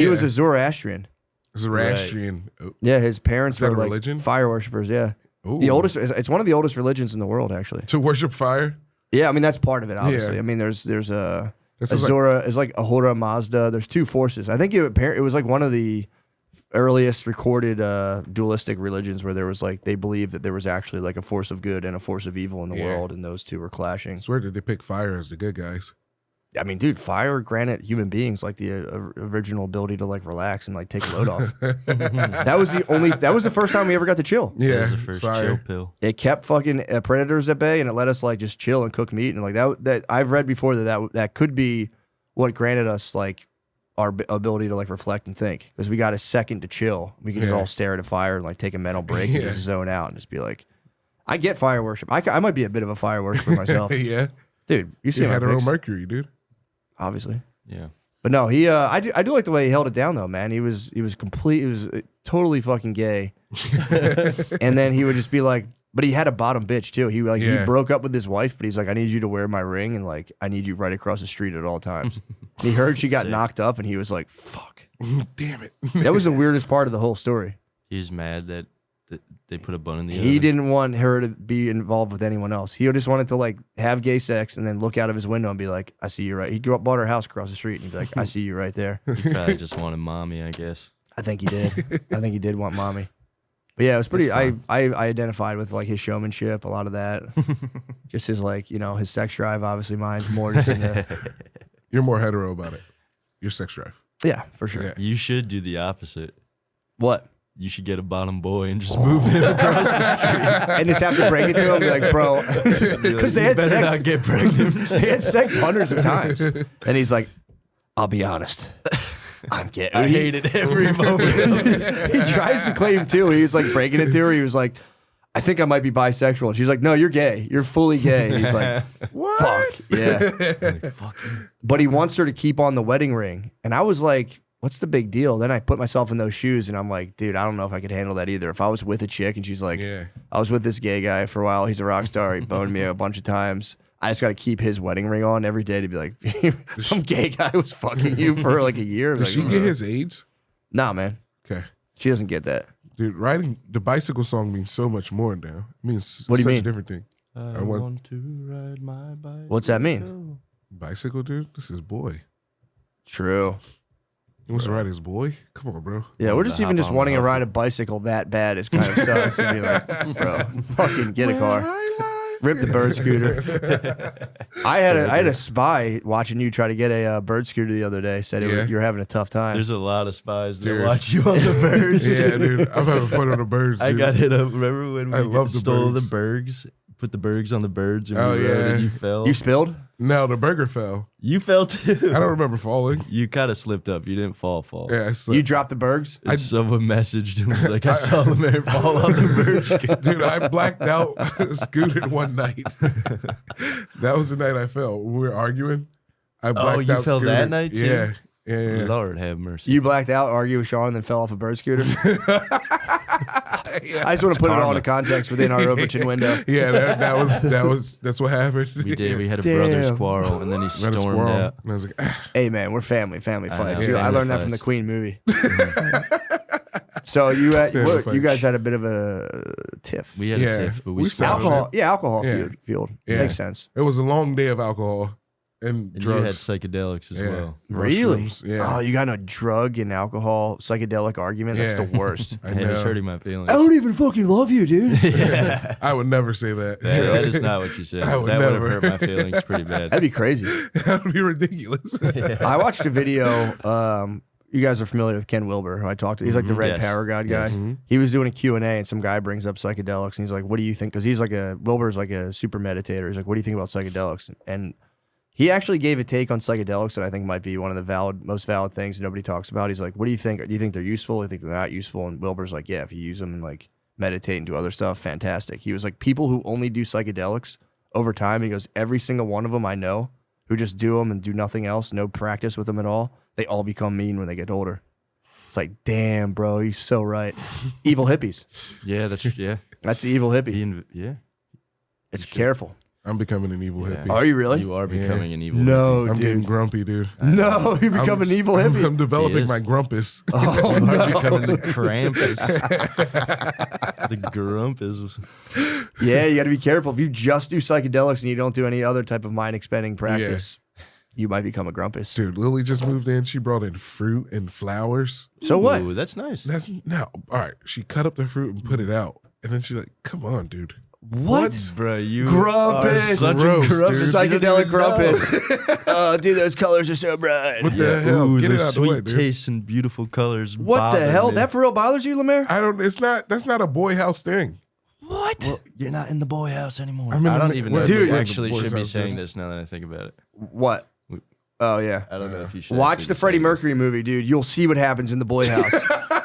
he was a Zoroastrian. Zoroastrian. Right. Yeah, his parents were like religion? fire worshippers. Yeah, Ooh. the oldest. It's one of the oldest religions in the world, actually. To worship fire. Yeah, I mean that's part of it. Obviously, Yeah. I mean there's a This Zora is like Ahura Mazda. There's two forces. I think it was like one of the earliest recorded dualistic religions where there was like they believed that there was actually like a force of good and a force of evil in the world, and those two were clashing. I swear did they pick fire as the good guys? I mean, dude, fire granted human beings like the original ability to like relax and like take a load off. That was the first time we ever got to chill. Yeah, That was the first fire. chill pill. It kept fucking predators at bay, and it let us like just chill and cook meat, and like that I've read before that could be what granted us like our ability to like reflect and think, because we got a second to chill. We can just all stare at a fire and like take a mental break and just zone out and just be like, I get fire worship. I might be a bit of a fire worshiper myself. Yeah, dude, you see he my had her own pics? Mercury, dude. Obviously. Yeah. But no, he I do like the way he held it down though, man. He was totally fucking gay. And then he would just be like, but he had a bottom bitch too. He he broke up with his wife, but he's like, I need you to wear my ring, and like I need you right across the street at all times. And he heard she got knocked up, and he was like, fuck. Damn it. That was the weirdest part of the whole story. He was mad that they put a bun in the He oven. didn't want her to be involved with anyone else. He just wanted to like have gay sex and then look out of his window and be like, I see you right. He bought her house across the street and he'd be like, I see you right there. He probably just wanted mommy, I guess. I think he did. I think he did want mommy. But yeah, it was pretty. I identified with like his showmanship, a lot of that. Just his like, his sex drive. Obviously, mine's more just into, You're more hetero about it. Your sex drive. yeah, for sure. Yeah. You should do the opposite. What? You should get a bottom boy and just move him across the street. And just have to break it to him, and be like, bro, because they You had better sex. not get pregnant. They had sex hundreds of times, and he's like, I'll be honest, I'm gay. I hated every moment. He tries to claim too. He was like breaking it to her. He was like, I think I might be bisexual. And she's like, no, you're gay. You're fully gay. And he's like, What? fuck. Yeah. Like, fuck you. But he wants her to keep on the wedding ring. And I was like, what's the big deal? Then I put myself in those shoes and I'm like, dude, I don't know if I could handle that either. If I was with a chick and she's like, I was with this gay guy for a while. He's a rock star. He boned me a bunch of times. I just got to keep his wedding ring on every day to be like, some gay guy was fucking you for like a year. Did Like, she get his AIDS? Nah, man. Okay. She doesn't get that. Dude, riding the bicycle song means so much more now. It means What do you such mean? a different thing. I want to ride my bike. What's that mean? Bicycle, dude? This is boy. True. He wants to ride his boy? Come on, bro. Yeah, we're just to even hop just on wanting the to ride huffle. a bicycle that bad is kind of sus. To be like, bro, fucking get a car. Rip the bird scooter. I had a spy watching you try to get a bird scooter the other day. Said you're having a tough time. There's a lot of spies that Dude. watch you on the birds. Yeah, dude. I'm having fun on the birds, dude. I got hit up. Remember when I we love the stole birds. the bergs? Put the bergs on the birds and Oh, we rode yeah. and you fell. You spilled? No, the burger fell. You fell too. I don't remember falling. You kind of slipped up. You didn't fall. Yeah, I You slipped. dropped the bergs? And someone messaged and was like, I saw the man fall on the bird. Dude, I blacked out scooted one night. That was the night I fell. When we were arguing. I blacked you out fell that scooted. night too? Yeah. Yeah. Lord have mercy. You blacked out, argued with Sean, and then fell off a bird scooter? I just want to put it all into context within our Overton window. Yeah, that's what happened. We did. We had a Damn. brother's quarrel, and then he Ran a stormed squirrel. out. And I was like, ah. Hey, man, we're family fights. know, Dude, I family learned that from the fights. Queen movie. So you Family you guys fights. had a bit of a tiff. We had Yeah, a tiff, but we we stopped. settled Alcohol Yeah. fueled. Yeah. Makes sense. It was a long day of alcohol and And you had drugs. psychedelics as Yeah. well. Really? Mushrooms, yeah. Oh, you got in a drug and alcohol psychedelic argument? That's Yeah. the worst. I Hey, it's know. hurting my feelings. I don't even fucking love you, dude. I would never say that. That is not what you said. I That would would have never. hurt my feelings pretty bad. That'd be crazy. That would be ridiculous. I watched a video. You guys are familiar with Ken Wilber, who I talked to. He's like the Red Yes. Power God guy. He was doing a Q&A, and some guy brings up psychedelics, and he's like, what do you think? Because he's like Wilbur's like a super meditator. He's like, what do you think about psychedelics? And he actually gave a take on psychedelics that I think might be one of the most valid things nobody talks about. He's like, what do you think? Do you think they're useful? Do you think they're not useful? And Wilbur's like, yeah, if you use them and like meditate and do other stuff, fantastic. He was like, people who only do psychedelics over time, he goes, every single one of them I know who just do them and do nothing else, no practice with them at all, they all become mean when they get older. It's like, damn, bro, you're so right. Evil hippies. Yeah, that's That's the evil hippie. yeah. It's careful. I'm becoming an evil hippie. Are you really? You are becoming an evil. No, I'm dude. getting grumpy, dude. No, you become an evil hippie. I'm developing is. my grumpus. Oh, You are no. becoming the Krampus. The Grumpus. Yeah, you got to be careful. If you just do psychedelics and you don't do any other type of mind expending practice, you might become a grumpus. Dude, Lily just moved in. She brought in fruit and flowers. So what? Ooh, that's nice. That's no. All right. She cut up the fruit and put it out. And then she's like, come on, dude. What? Bro, you Grumpus. are such Gross, a grumpus. dude. You don't Psychedelic even know. grumpus. Oh, dude, those colors are so bright. What the hell? Ooh, Get it those out the way, sweet dude. tastes and beautiful colors. What the bother hell? me. That for real bothers you, Lemaire? I don't, it's not, that's not a boy house thing. What? Well, you're not in the boy house anymore. I'm in I the don't mi- even we're know in if the- you we're in actually the boys' should be house, saying dude. this now that I think about it. What? Oh, yeah. I don't know if you should. Watch actually the be Freddie saying Mercury movie, dude. You'll see what happens in the boy house.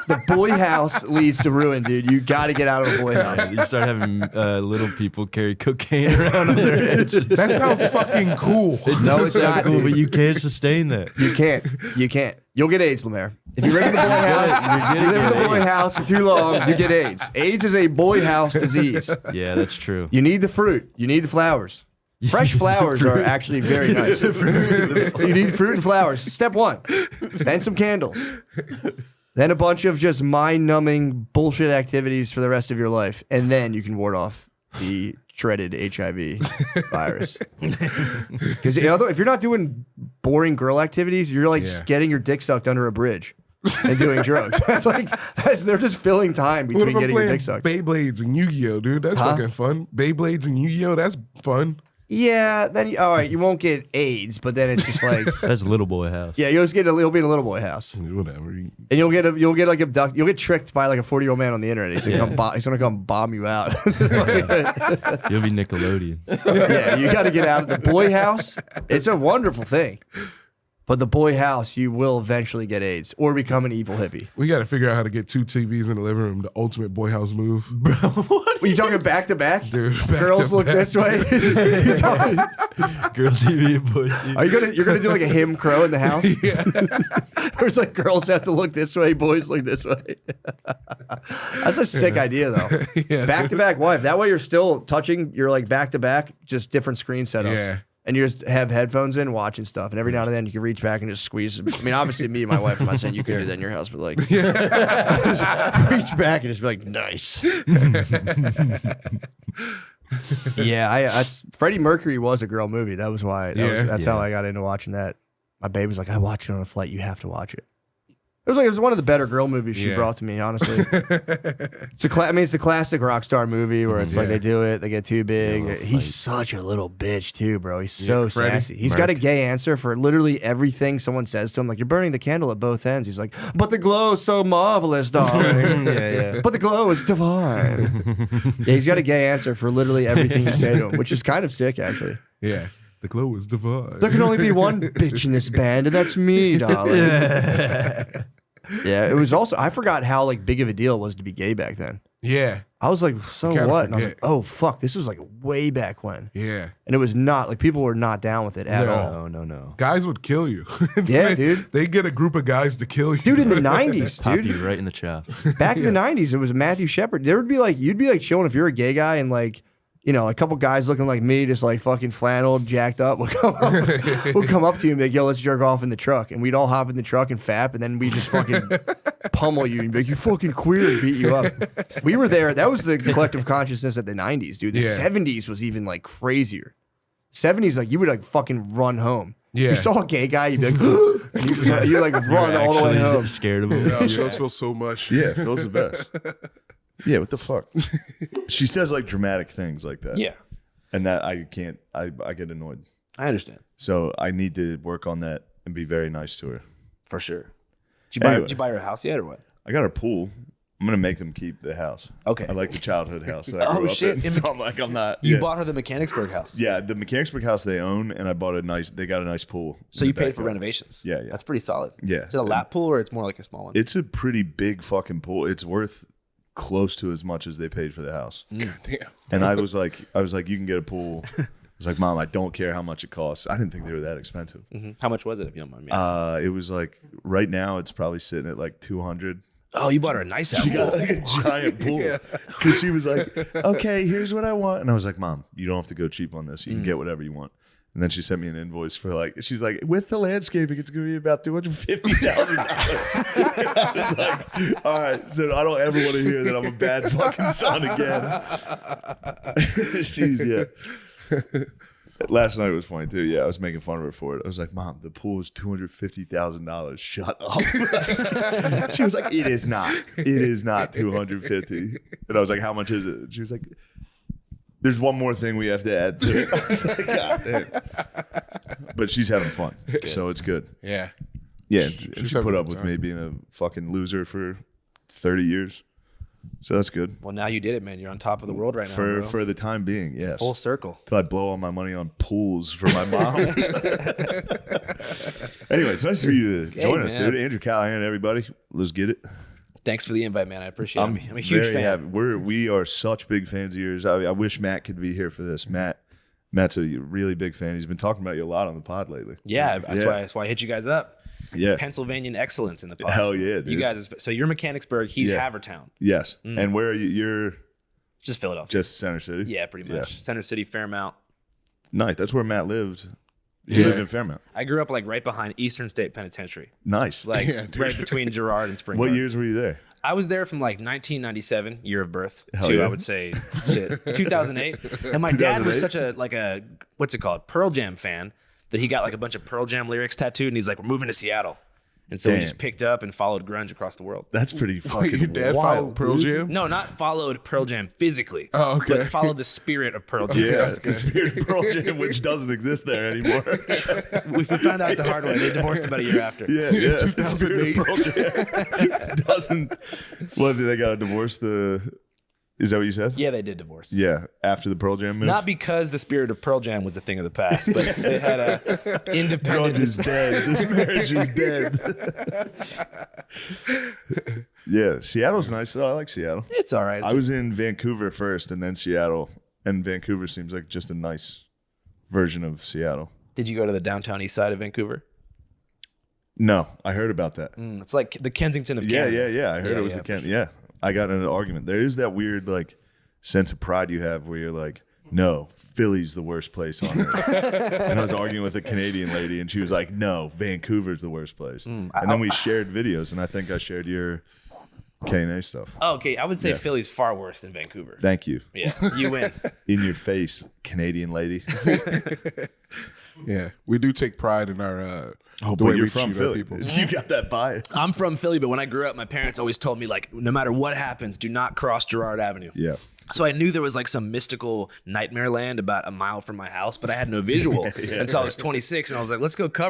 The boy house leads to ruin, dude. You got to get out of the boy this. house. Yeah, you start having little people carry cocaine around on their heads. That sounds fucking cool. No, it's not, cool, dude. but you can't sustain that. You can't. You can't. You'll get AIDS, Lemaire. If you live in the boy house, you live in the boy house for too long, you get AIDS. AIDS is a boy house disease. Yeah, that's true. You need the fruit. You need the flowers. Fresh flowers are actually very nice. You need fruit and flowers. Step one. Then some candles. Then a bunch of just mind-numbing bullshit activities for the rest of your life. And then you can ward off the dreaded HIV virus. Because if you're not doing boring girl activities, you're like Yeah. getting your dick sucked under a bridge and doing drugs. They're just filling time What between if I'm getting your playing dick sucked. Beyblades and Yu-Gi-Oh, dude? That's Huh? fucking fun. Beyblades and Yu-Gi-Oh, that's fun. Yeah, then all right, you won't get AIDS, but then it's just like That's little boy house. yeah, you'll just get you'll be in a little boy house, Whatever. and you'll get like abducted. You'll get tricked by like a 40-year-old man on the internet. He's gonna come bomb you out. You'll be Nickelodeon. Yeah, you got to get out of the boy house. It's a wonderful thing, but the boy house, you will eventually get AIDS or become an evil hippie. We got to figure out how to get 2 TVs in the living room, the ultimate boy house move. Are you talking back to back? Dude, back Girls to look back. this way. You talking- Girl TV and boy TV. Are you're gonna do like a hymn crow in the house? Where it's like girls have to look this way, boys look this way. That's a sick idea though. Yeah. Back to back wife. That way you're still touching. You're like back to back, just different screen setups. Yeah. And you just have headphones in, watching stuff, and every now and then you can reach back and just squeeze. I mean, obviously, me and my wife. I'm not saying you can do that in your house, but like, just reach back and just be like, nice. Yeah, Freddie Mercury was a girl movie. That was why. That's how I got into watching that. My baby was like, I watched it on a flight. You have to watch it. It was one of the better girl movies she brought to me, honestly. It's the classic rock star movie where it's like they do it, they get too big. He's such a little bitch too, bro. He's so Freddie sassy. He's got a gay answer for literally everything someone says to him. Like, you're burning the candle at both ends. He's like, but the glow is so marvelous, darling. Yeah. But the glow is divine. Yeah, he's got a gay answer for literally everything you say to him, which is kind of sick, actually. Yeah. The glow is divine. There can only be one bitch in this band, and that's me, darling. Yeah, it was also, I forgot how like big of a deal it was to be gay back then. Yeah. I was like, so You kinda what? And I was forget. like, oh fuck, this was like way back when. Yeah. And it was not like people were not down with it at all. No. Guys would kill you. Yeah, dude. They get a group of guys to kill you. Dude, in the 90s, Pop dude. you right in the chop. Back in the 90s, it was Matthew Shepard. There would be like, you'd be like chilling if you're a gay guy and like, you know, a couple guys looking like me, just like fucking flannel, jacked up, would come up to you and be like, yo, let's jerk off in the truck. And we'd all hop in the truck and fap, and then we just fucking pummel you and be like, you fucking queer, and beat you up. We were there. That was the collective consciousness at the 90s, dude. The 70s was even like crazier. 70s, like you would like fucking run home. Yeah. You saw a gay guy, you'd be like, and you like run all the way Actually home. scared of him. Yeah, shows feel so much. Yeah, Phil's the best. Yeah, what the fuck? She says like dramatic things like that. Yeah, And that I can't, I get annoyed. I understand So I need to work on that and be very nice to her. for sure. Anyway. Did you buy her a house yet or what? I got her pool. I'm going to make them keep the house. Okay. I like the childhood house that I Oh, grew up shit. in. So I'm like, I'm not. You yeah. bought her the Mechanicsburg house. Yeah, the Mechanicsburg house they own, and I bought they got a nice pool. So in you the paid for backyard. renovations. Yeah, yeah. That's pretty solid. Yeah. Is it a lap pool or it's more like a small one? It's a pretty big fucking pool. It's worth close to as much as they paid for the house. Damn. And I was like, you can get a pool. I was like, Mom, I don't care how much it costs. I didn't think they were that expensive. How much was it if you don't mind me asking? It was like right now it's probably sitting at like 200. Oh, you bought her a nice ass She got pool. like a giant pool because she was like, okay, here's what I want. And I was like, Mom, you don't have to go cheap on this. You can get whatever you want. And then she sent me an invoice for like, she's like, with the landscaping, it's going to be about $250,000. I was like, all right, so I don't ever want to hear that I'm a bad fucking son again. Last night was funny too. Yeah, I was making fun of her for it. I was like, Mom, the pool is $250,000. Shut up. She was like, it is not. It is not $250,000. And I was like, how much is it? She was like, there's one more thing we have to add to it. I was like, God damn. But she's having fun, so it's good. Yeah. Yeah, She's she having put a up good with time. me being a fucking loser for 30 years. So that's good. Well, now you did it, man. You're on top of the world right now, bro. For the time being, yes. Full circle. Till I blow all my money on pools for my mom. Anyway, it's nice for you to join us, man. dude. Andrew Callahan, everybody. Let's get it. Thanks for the invite, man. I appreciate it. I'm a huge very fan. happy. We are such big fans of yours. I wish Matt could be here for this. Matt's a really big fan. He's been talking about you a lot on the pod lately. Yeah, that's why I hit you guys up. Yeah. Pennsylvanian excellence in the pod. Hell yeah, dude. You guys, so you're Mechanicsburg. He's Yeah. Havertown. Yes. And where are you? You're Just Philadelphia. just Center City? Yeah, pretty much. Center City, Fairmount. Nice. That's where Matt lived. He lived in Fairmount. I grew up like right behind Eastern State Penitentiary, Nice. like Yeah, dude. right between Girard and Spring What Garden. years were you there? I was there from like 1997, year of birth, Hell to yeah. I would say 2008. And my dad was 2008? such a what's it called, Pearl Jam fan that he got like a bunch of Pearl Jam lyrics tattooed, and he's like, we're moving to Seattle. And so he Damn. just picked up and followed grunge across the world. That's pretty fucking Your dad wild, followed Pearl dude. Jam? No, not followed Pearl Jam physically, Oh, okay. but followed the spirit of Pearl Jam. Yeah, the spirit of Pearl Jam, which doesn't exist there anymore. We found out the hard way. They divorced about a year after. Yeah. The spirit of Pearl Jam doesn't. What, they got to divorce the? Is that what you said? Yeah, they did divorce. Yeah, after the Pearl Jam move. Not because the spirit of Pearl Jam was the thing of the past, but they had a independent. Grunge is dead. This marriage is dead. Yeah, Seattle's nice though. I like Seattle. It's all right. I was in Vancouver first, and then Seattle, and Vancouver seems like just a nice version of Seattle. Did you go to the downtown east side of Vancouver? No, I heard about that. It's like the Kensington of Yeah, Canada. yeah. I heard Yeah, it was yeah, the for Kent. sure. Yeah, I got in an argument. There is that weird like sense of pride you have where you're like, no, Philly's the worst place on earth. And I was arguing with a Canadian lady, and she was like, no, Vancouver's the worst place. And then we shared videos, and I think I shared your K&A stuff. Oh, okay, I would say Yeah. Philly's far worse than Vancouver. Thank you. Yeah, you win. In your face, Canadian lady. Yeah. We do take pride in our Oh, the but way you're we from treat our Philly. people. You got that bias. I'm from Philly, but when I grew up, my parents always told me like, no matter what happens, do not cross Girard Avenue. Yeah. So I knew there was like some mystical nightmare land about a mile from my house, but I had no visual until I was 26, and I was like, let's go cover